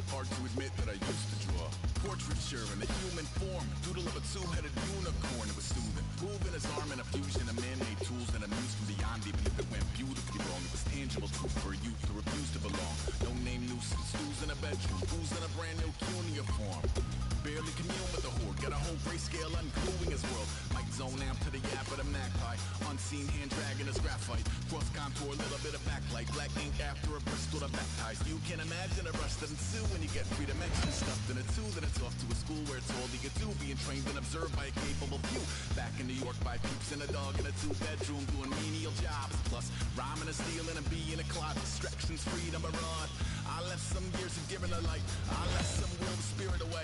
Hard to admit that I used to draw portraiture in a human form, doodle of a two-headed unicorn. It was soothing, moving his arm in a fusion of man-made tools and a muse from beyond. Even if it went beautifully wrong, it was tangible truth for a youth who refused to belong. No name nuisance, who's in a bedroom, who's in a brand new cuneiform. Barely commune with the horde, got a whole grayscale ungluing his world. Might zone amp to the yap of the magpie, unseen hand dragging his graphite. Cross contour, little bit of backlight, black ink after a Bristol to baptize. You can imagine a rush that ensue when you get three dimensions stuffed in a two. Then it's off to a school where it's all you get to, being trained and observed by a capable few. Back in New York by peeps and a dog in a two-bedroom doing menial jobs. Plus rhyming and stealing and being a closet. Distractions, freedom, a rod. I left some years of giving a light. I left some will, the spirit away.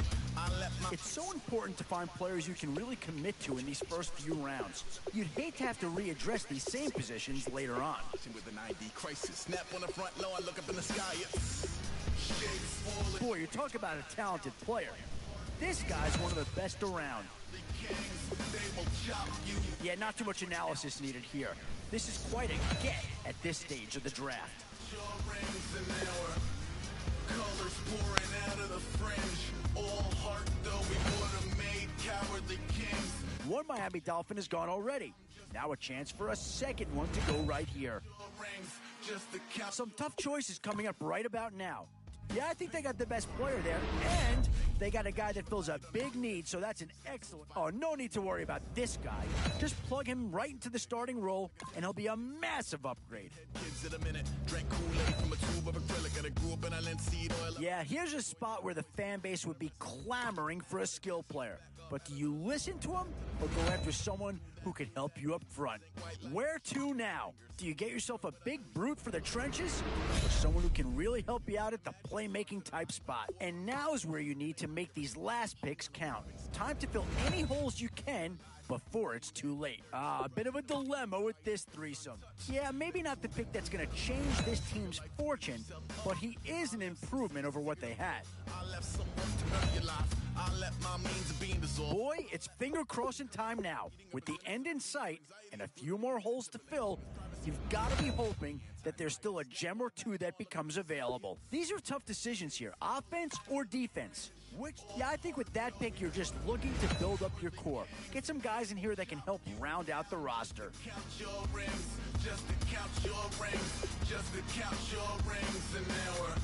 It's so important to find players you can really commit to in these first few rounds. You'd hate to have to readdress these same positions later on. With an ID crisis, snap on the front low, I look up in the sky. Boy, you talk about a talented player. This guy's one of the best around. Yeah, not too much analysis needed here. This is quite a get at this stage of the draft. Colors pouring out of the fringe. All heart though we would have made cowardly kings. One Miami Dolphin is gone already. Now a chance for a second one to go right here. Some tough choices coming up right about now. Yeah, I think they got the best player there, and they got a guy that fills a big need, so that's an excellent... Oh, no need to worry about this guy. Just plug him right into the starting role, and he'll be a massive upgrade. Yeah, here's a spot where the fan base would be clamoring for a skill player. But do you listen to him, or go after someone who can help you up front? Where to now? Do you get yourself a big brute for the trenches, or someone who can really help you out at the playmaking type spot? And now is where you need to make these last picks count. Time to fill any holes you can before it's too late. A bit of a dilemma with this threesome. Yeah, maybe not the pick that's going to change this team's fortune, but he is an improvement over what they had. Boy, it's finger crossing time now. With the end in sight and a few more holes to fill, you've got to be hoping that there's still a gem or two that becomes available. These are tough decisions here, offense or defense. Yeah, I think with that pick, you're just looking to build up your core. Get some guys in here that can help round out the roster. Count your rings, just to count your rings, just to count your rings an hour.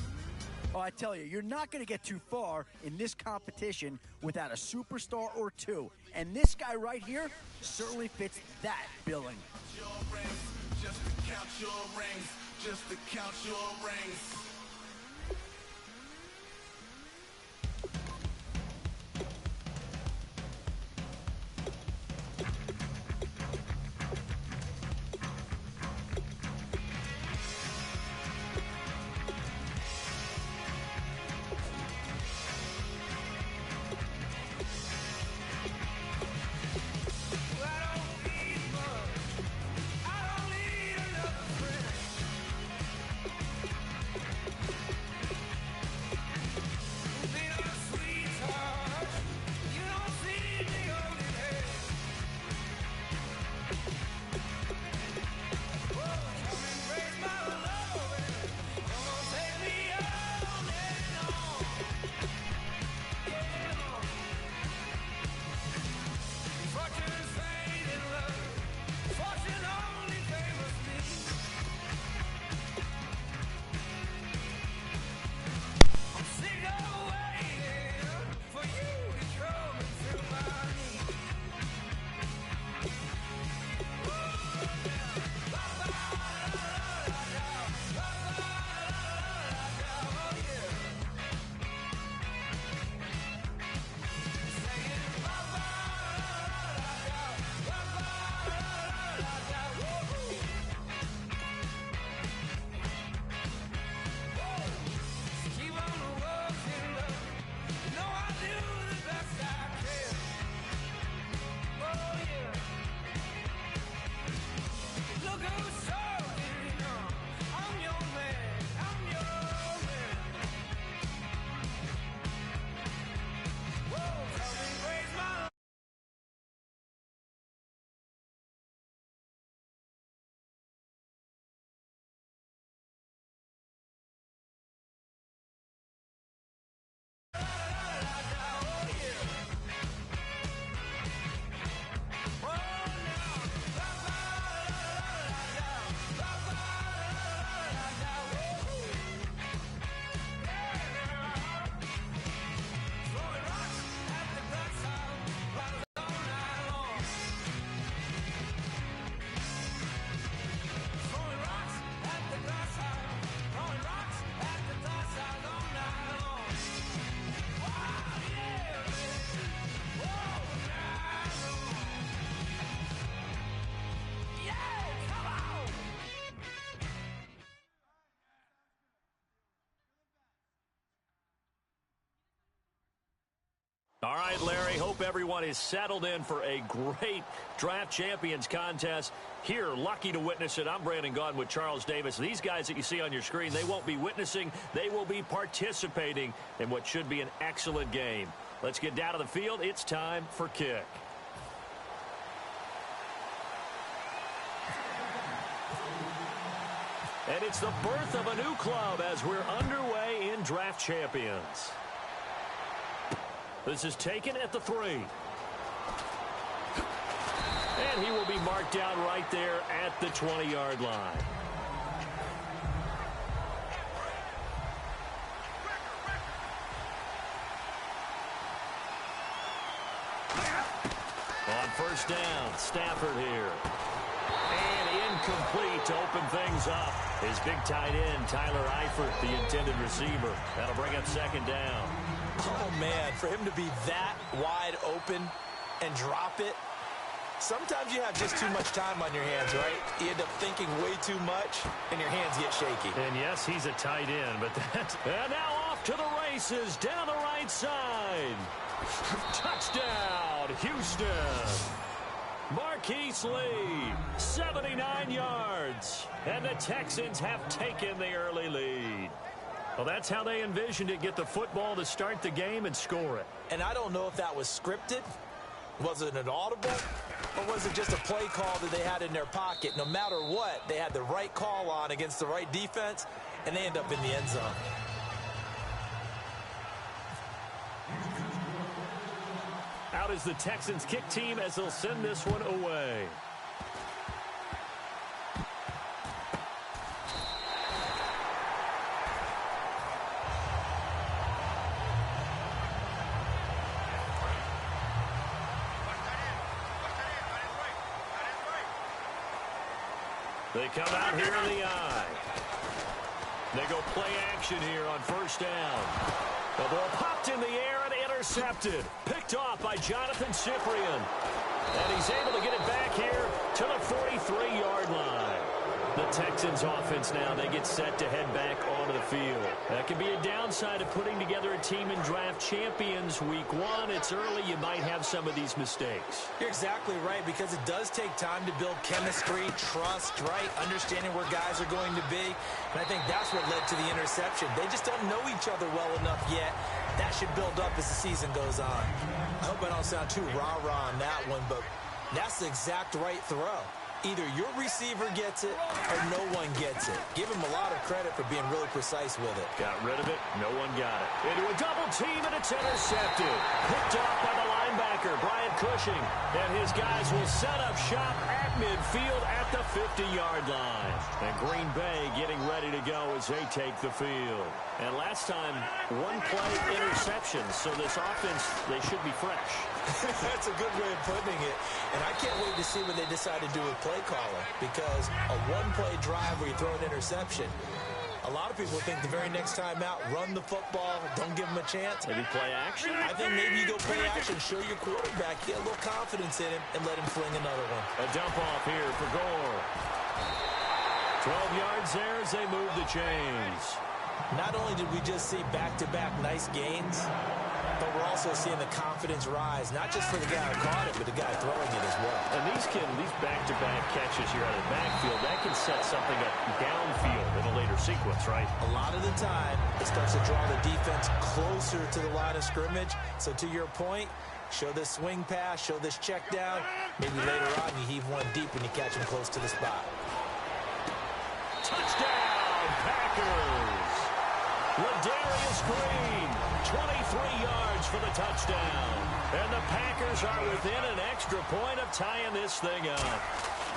Oh, I tell you, you're not going to get too far in this competition without a superstar or two. And this guy right here certainly fits that billing. Your rings, just to count your rings, just to count your rings. All right, Larry, hope everyone is settled in for a great Draft Champions contest. Here, lucky to witness it. I'm Brandon Gaudin with Charles Davis. These guys that you see on your screen, they won't be witnessing. They will be participating in what should be an excellent game. Let's get down to the field. It's time for kick. And it's the birth of a new club as we're underway in Draft Champions. This is taken at the 3. And he will be marked down right there at the 20-yard line. On first down, Stafford here. And incomplete to open things up. His big tight end, Tyler Eifert, the intended receiver. That'll bring up second down. Oh, man, for him to be that wide open and drop it, sometimes you have just too much time on your hands, right? You end up thinking way too much, and your hands get shaky. And, yes, he's a tight end, but that's... And now off to the races down the right side. Touchdown, Houston. Marquise Lee, 79 yards. And the Texans have taken the early lead. Well, that's how they envisioned it. Get the football to start the game and score it. And I don't know if that was scripted. Was it an audible? Or was it just a play call that they had in their pocket? No matter what, they had the right call on against the right defense, and they end up in the end zone. Out is the Texans kick team as they'll send this one away. They come out here in the eye. They go play action here on first down. The ball popped in the air and intercepted. Picked off by Jonathan Cyprien. And he's able to get it back here to the 43-yard line. The Texans offense now, they get set to head back onto the field. That can be a downside of putting together a team in Draft Champions Week 1. It's early. You might have some of these mistakes. You're exactly right, because it does take time to build chemistry, trust, right? Understanding where guys are going to be. And I think that's what led to the interception. They just don't know each other well enough yet. That should build up as the season goes on. I hope I don't sound too rah-rah on that one, but that's the exact right throw. Either your receiver gets it or no one gets it. Give him a lot of credit for being really precise with it. Got rid of it. No one got it. Into a double team, and it's intercepted. Picked off by the linebacker, Brian Cushing. And his guys will set up shop at midfield at the 50-yard line. And Green Bay getting ready to go as they take the field. And last time, one play interception. So this offense, they should be fresh. That's a good way of putting it. And I can't wait to see what they decide to do with play calling, because a one-play drive where you throw an interception, a lot of people think the very next time out, run the football, don't give them a chance. Maybe play action? I think maybe you go play action, show your quarterback, get a little confidence in him, and let him fling another one. A dump off here for Gore. 12 yards there as they move the chains. Not only did we just see back-to-back nice gains, but we're also seeing the confidence rise, not just for the guy who caught it, but the guy throwing it as well. And these back-to-back catches here out of the backfield, that can set something up downfield in a later sequence, right? A lot of the time, it starts to draw the defense closer to the line of scrimmage. So to your point, show this swing pass, show this check down. Maybe later on you heave one deep when you catch him close to the spot. Touchdown, Packers! Ladarius Green, 23 yards for the touchdown. And the Packers are within an extra point of tying this thing up.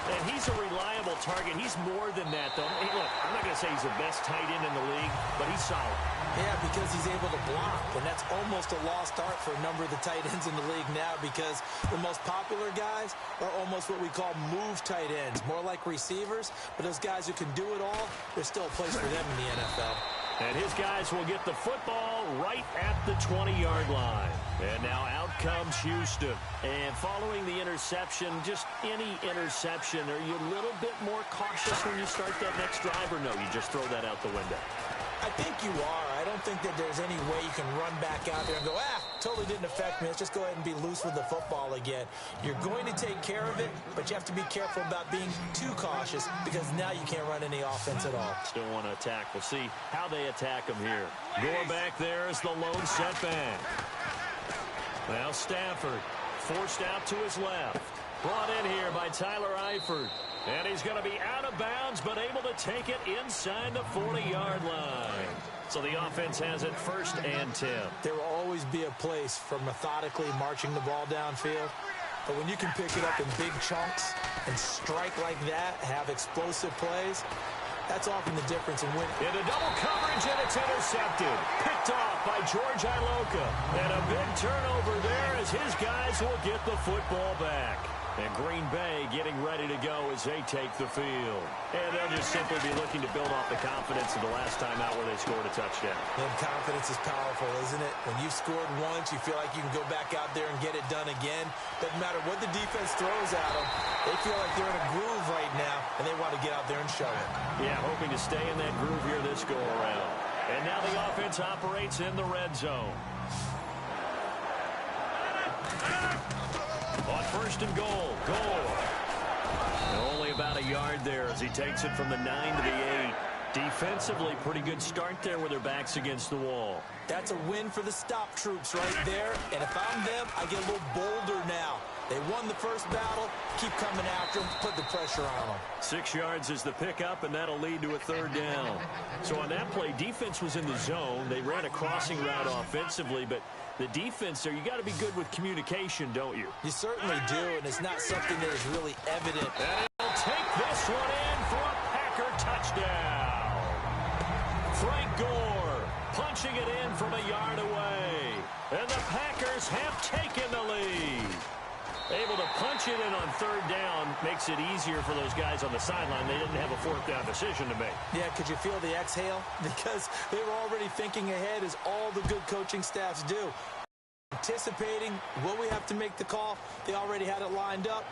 And he's a reliable target. He's more than that, though. Hey, look, I'm not going to say he's the best tight end in the league, but he's solid. Yeah, because he's able to block, and that's almost a lost art for a number of the tight ends in the league now, because the most popular guys are almost what we call move tight ends, more like receivers, but those guys who can do it all, there's still a place for them in the NFL. And his guys will get the football right at the 20-yard line. And now out comes Houston. And following the interception, just any interception, are you a little bit more cautious when you start that next drive, or no, you just throw that out the window? I think you are. I don't think that there's any way you can run back out there and go, totally didn't affect me. Let's just go ahead and be loose with the football again. You're going to take care of it, but you have to be careful about being too cautious because now you can't run any offense at all. Still want to attack. We'll see how they attack him here. Gore back there is the lone setback. Now Stafford forced out to his left. Brought in here by Tyler Eifert. And he's going to be out of bounds, but able to take it inside the 40-yard line. So the offense has it 1st and 10. There will always be a place for methodically marching the ball downfield. But when you can pick it up in big chunks and strike like that, have explosive plays, that's often the difference in winning. Into double coverage, and it's intercepted. Picked off by George Iloka. And a big turnover there as his guys will get the football back. And Green Bay getting ready to go as they take the field. And they'll just simply be looking to build off the confidence of the last time out where they scored a touchdown. And confidence is powerful, isn't it? When you've scored once, you feel like you can go back out there and get it done again. Doesn't matter what the defense throws at them. They feel like they're in a groove right now, and they want to get out there and show it. Yeah, hoping to stay in that groove here this go-around. And now the offense operates in the red zone. On 1st and goal, only about a yard there as he takes it from the 9 to the 8. Defensively, pretty good start there with their backs against the wall. That's a win for the stop troops right there. And if I'm them, I get a little bolder now. They won the first battle. Keep coming after them. Put the pressure on them. 6 yards is the pickup, and that'll lead to a 3rd down. So on that play, defense was in the zone. They ran a crossing route offensively, but the defense there, you got to be good with communication, don't you? You certainly do, and it's not something that is really evident. And he'll take this one in for a Packer touchdown. Frank Gore punching it in from a yard away. And the Packers have taken the lead. Able to punch it in on 3rd down makes it easier for those guys on the sideline. They didn't have a 4th down decision to make. Yeah, could you feel the exhale? Because they were already thinking ahead, as all the good coaching staffs do. Anticipating, will we have to make the call? They already had it lined up.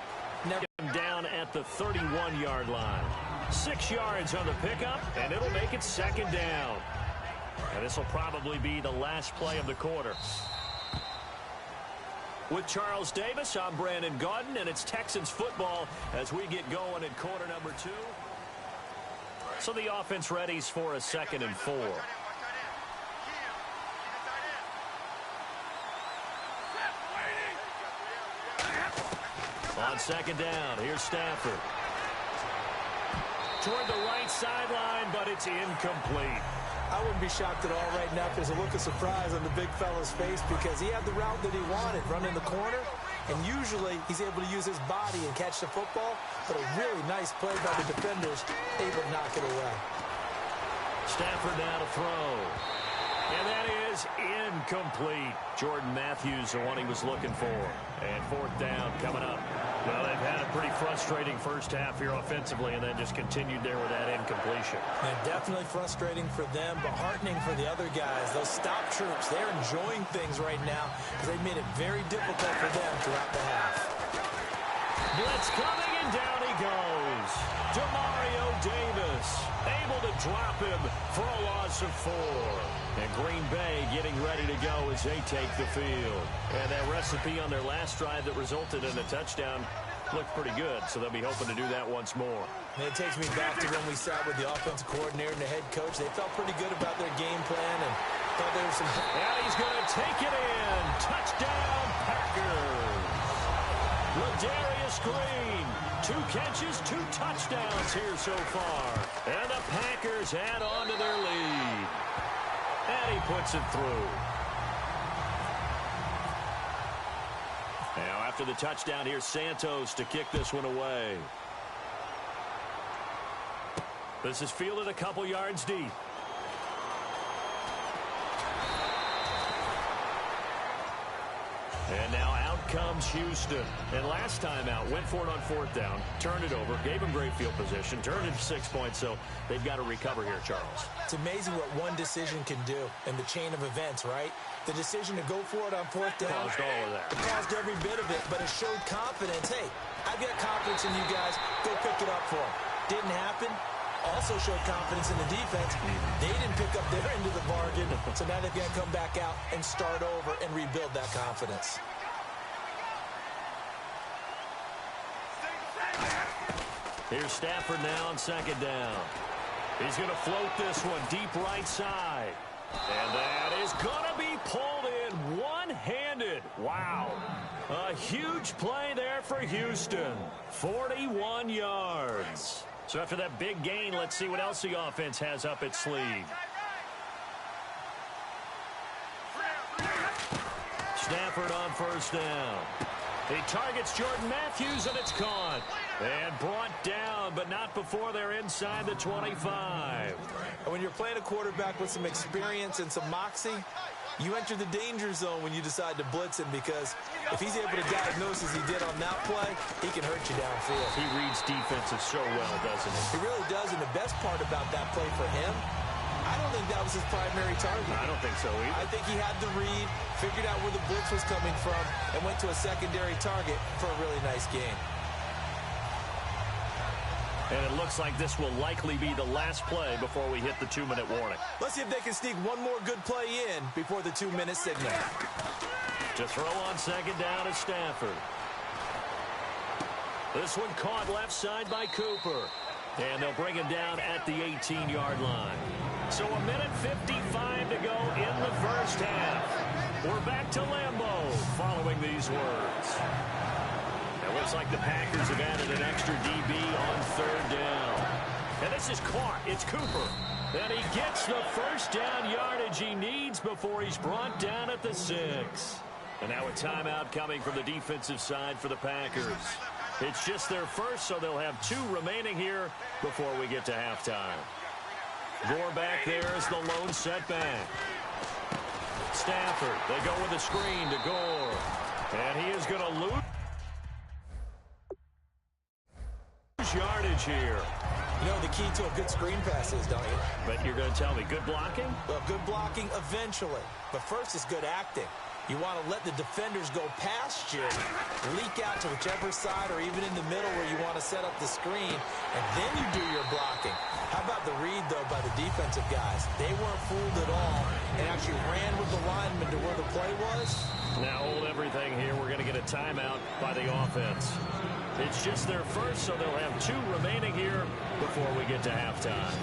Never down at the 31-yard line. 6 yards on the pickup, and it'll make it 2nd down. And this will probably be the last play of the quarter. With Charles Davis, I'm Brandon Gaudin, and it's Texans football as we get going at quarter number 2. So the offense readies for a 2nd and 4. On 2nd down, here's Stafford. Toward the right sideline, but it's incomplete. I wouldn't be shocked at all right now if there's a look of surprise on the big fella's face because he had the route that he wanted, running the corner, and usually he's able to use his body and catch the football, but a really nice play by the defenders, able to knock it away. Stafford now to throw. And that is incomplete. Jordan Matthews, the one he was looking for. And 4th down coming up. Well, they've had a pretty frustrating first half here offensively and then just continued there with that incompletion. And definitely frustrating for them, but heartening for the other guys. Those stop troops, they're enjoying things right now because they've made it very difficult for them throughout the half. Blitz coming, and down he goes. Demario Davis able to drop him for a loss of 4. And Green Bay getting ready to go as they take the field. And that recipe on their last drive that resulted in a touchdown looked pretty good, so they'll be hoping to do that once more. And it takes me back to when we sat with the offensive coordinator and the head coach. They felt pretty good about their game plan and thought there was some... And he's going to take it in. Touchdown, Packers. Ladarius Green, 2 catches, 2 touchdowns here so far. And the Packers add on to their lead. And he puts it through. Now after the touchdown, here's Santos to kick this one away. This is fielded a couple yards deep. And now out comes Houston. And last time out, went for it on 4th down, turned it over, gave him great field position, turned it 6 points, so they've got to recover here, Charles. It's amazing what one decision can do in the chain of events, right? The decision to go for it on 4th down caused all of that. It caused every bit of it, but it showed confidence. Hey, I've got confidence in you guys. Go pick it up for them. Didn't happen. also showed confidence in the defense. They didn't pick up their end of the bargain, so now they've got to come back out and start over and rebuild that confidence. Here's Stafford now on second down. He's going to float this one deep right side. And that is going to be pulled in one-handed. Wow. A huge play there for Houston. 41 yards. So after that big gain, let's see what else the offense has up its sleeve. Stafford on first down. He targets Jordan Matthews, and it's caught. And brought down, but not before they're inside the 25. And when you're playing a quarterback with some experience and some moxie, you enter the danger zone when you decide to blitz him, because if he's able to diagnose as he did on that play, he can hurt you downfield. He reads defenses so well, doesn't he? He really does, and the best part about that play for him, I don't think that was his primary target. I don't think so either. I think he had the read, figured out where the blitz was coming from, and went to a secondary target for a really nice game. And it looks like this will likely be the last play before we hit the 2-minute warning. Let's see if they can sneak one more good play in before the 2-minute signal. To throw on second down is Stafford. This one caught left side by Cooper. And they'll bring him down at the 18-yard line. So 1:55 to go in the first half. We're back to Lambeau following these words. It looks like the Packers have added an extra DB on third down. And this is caught. It's Cooper. And he gets the first down yardage he needs before he's brought down at the 6. And now a timeout coming from the defensive side for the Packers. It's just their first, so they'll have 2 remaining here before we get to halftime. Gore back there is the lone setback. Stafford, they go with a screen to Gore. And he is going to lose yardage here. You know the key to a good screen pass is, don't you? But you're going to tell me, good blocking? Well, good blocking eventually. But first is good acting. You want to let the defenders go past you, leak out to whichever side or even in the middle where you want to set up the screen, and then you do your blocking. How about the read, though, by the defensive guys? They weren't fooled at all and actually ran with the lineman to where the play was. Now hold everything here. We're going to get a timeout by the offense. It's just their first, so they'll have 2 remaining here before we get to halftime.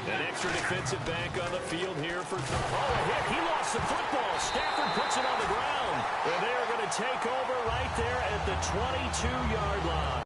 An extra defensive back on the field here for... Oh, a hit. He lost the football. Stafford puts it on the ground. And they are going to take over right there at the 22-yard line.